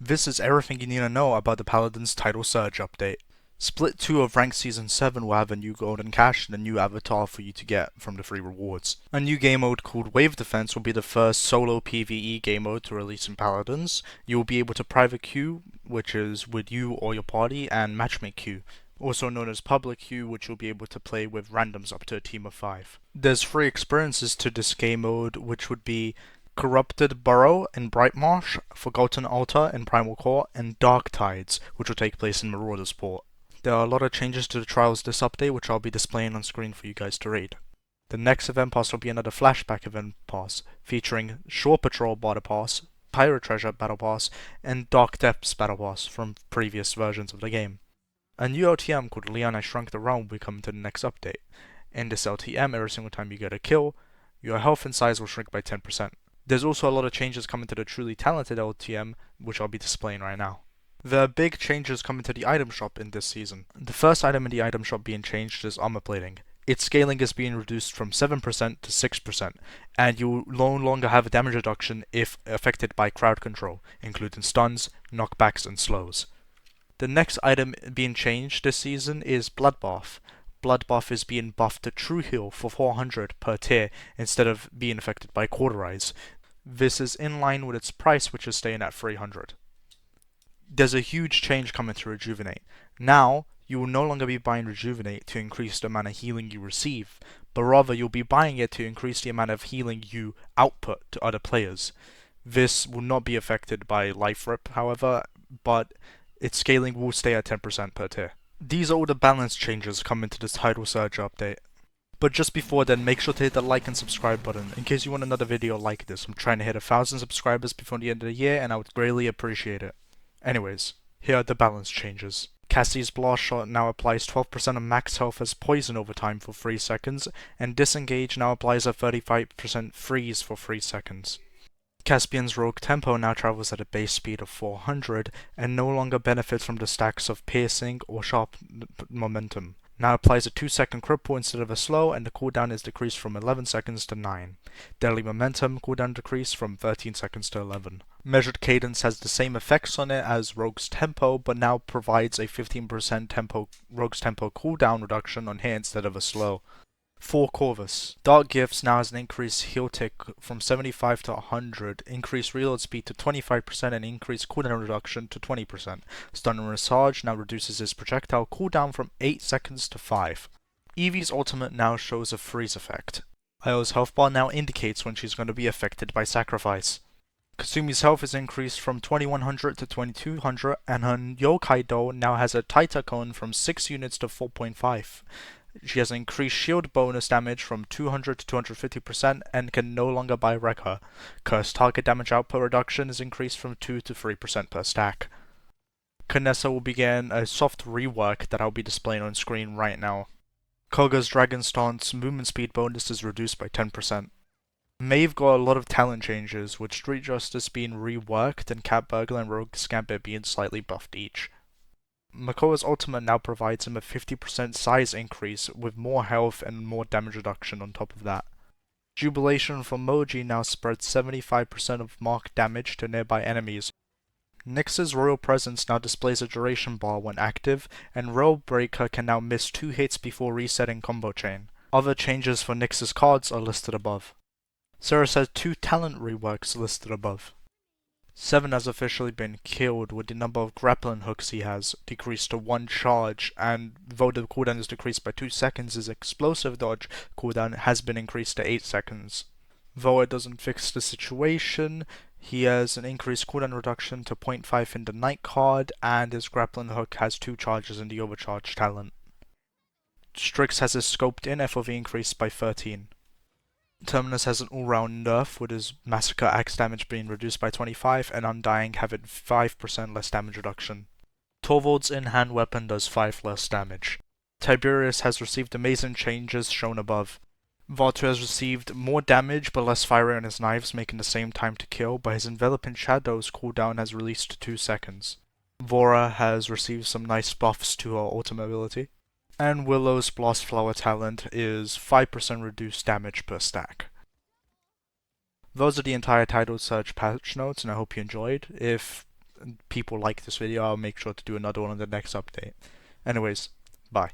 This is everything you need to know about the Paladins Tidal Surge update. Split 2 of Ranked Season 7 will have a new golden cache and a new avatar for you to get from the free rewards. A new game mode called Wave Defense will be the first solo PvE game mode to release in Paladins. You will be able to private queue, which is with you or your party, and matchmake queue, also known as public queue, which you'll be able to play with randoms up to a team of 5. There's 3 experiences to this game mode, which would be Corrupted Burrow in Brightmarsh, Forgotten Altar in Primal Core, and Dark Tides, which will take place in Marauder's Port. There are a lot of changes to the trials this update, which I'll be displaying on screen for you guys to read. The next event pass will be another flashback event pass, featuring Shore Patrol Battle Pass, Pirate Treasure Battle Pass, and Dark Depths Battle Pass from previous versions of the game. A new LTM called Leon I Shrunk the Realm will be coming to the next update. In this LTM, every single time you get a kill, your health and size will shrink by 10%. There's also a lot of changes coming to the Truly Talented LTM, which I'll be displaying right now. There are big changes coming to the item shop in this season. The first item in the item shop being changed is armor plating. Its scaling is being reduced from 7% to 6%, and you no longer have a damage reduction if affected by crowd control, including stuns, knockbacks, and slows. The next item being changed this season is Bloodbath. Bloodbath is being buffed to True Heal for 400 per tier instead of being affected by Cauterize. This is in line with its price, which is staying at 300. There's a huge change coming to Rejuvenate. Now, you will no longer be buying Rejuvenate to increase the amount of healing you receive, but rather you'll be buying it to increase the amount of healing you output to other players. This will not be affected by Life Rip, however, but its scaling will stay at 10% per tier. These are all the balance changes coming to this Tidal Surge update. But just before then, make sure to hit the like and subscribe button in case you want another video like this. I'm trying to hit 1,000 subscribers before the end of the year, and I would greatly appreciate it. Anyways, here are the balance changes. Cassie's Blast Shot now applies 12% of max health as poison over time for 3 seconds, and Disengage now applies a 35% freeze for 3 seconds. Caspian's Rogue Tempo now travels at a base speed of 400 and no longer benefits from the stacks of Piercing or Sharp Momentum. Now applies a 2-second cripple instead of a slow, and the cooldown is decreased from 11 seconds to 9. Deadly Momentum cooldown decreased from 13 seconds to 11. Measured Cadence has the same effects on it as Rogue's Tempo, but now provides a 15% Rogue's Tempo cooldown reduction on hit instead of a slow. For Corvus, Dark Gifts now has an increased heal tick from 75 to 100, increased reload speed to 25%, and increased cooldown reduction to 20%. Stun and Massage now reduces his projectile cooldown from 8 seconds to 5. Eevee's ultimate now shows a freeze effect. Io's health bar now indicates when she's going to be affected by sacrifice. Kasumi's health is increased from 2100 to 2200, and her Yokai Do now has a tighter cone from 6 units to 4.5. She has an increased shield bonus damage from 200 to 250% and can no longer buy Wrecker. Curse target damage output reduction is increased from 2 to 3% per stack. Kanessa will begin a soft rework that I'll be displaying on screen right now. Koga's Dragon Stance movement speed bonus is reduced by 10%. Maeve got a lot of talent changes, with Street Justice being reworked and Cat Burglar and Rogue Scampit being slightly buffed each. Makoa's ultimate now provides him a 50% size increase with more health and more damage reduction on top of that. Jubilation from Moji now spreads 75% of marked damage to nearby enemies. Nyx's Royal Presence now displays a duration bar when active, and Royal Breaker can now miss 2 hits before resetting combo chain. Other changes for Nyx's cards are listed above. Ceres has 2 talent reworks listed above. Seven has officially been killed, with the number of grappling hooks he has decreased to 1 charge, and though the cooldown is decreased by 2 seconds, his explosive dodge cooldown has been increased to 8 seconds. Though it doesn't fix the situation, he has an increased cooldown reduction to 0.5 in the Night card, and his grappling hook has 2 charges in the Overcharge talent. Strix has his scoped in FOV increased by 13. Terminus has an all-round nerf, with his Massacre Axe damage being reduced by 25 and Undying having 5% less damage reduction. Torvald's in-hand weapon does 5 less damage. Tiberius has received amazing changes shown above. Vaatu has received more damage but less fire on his knives, making the same time to kill, but his Enveloping Shadows cooldown has released to 2 seconds. Vora has received some nice buffs to her ultimate ability. And Willow's Blast Flower talent is 5% reduced damage per stack. Those are the entire Tidal Surge patch notes, and I hope you enjoyed. If people like this video, I'll make sure to do another one in the next update. Anyways, bye.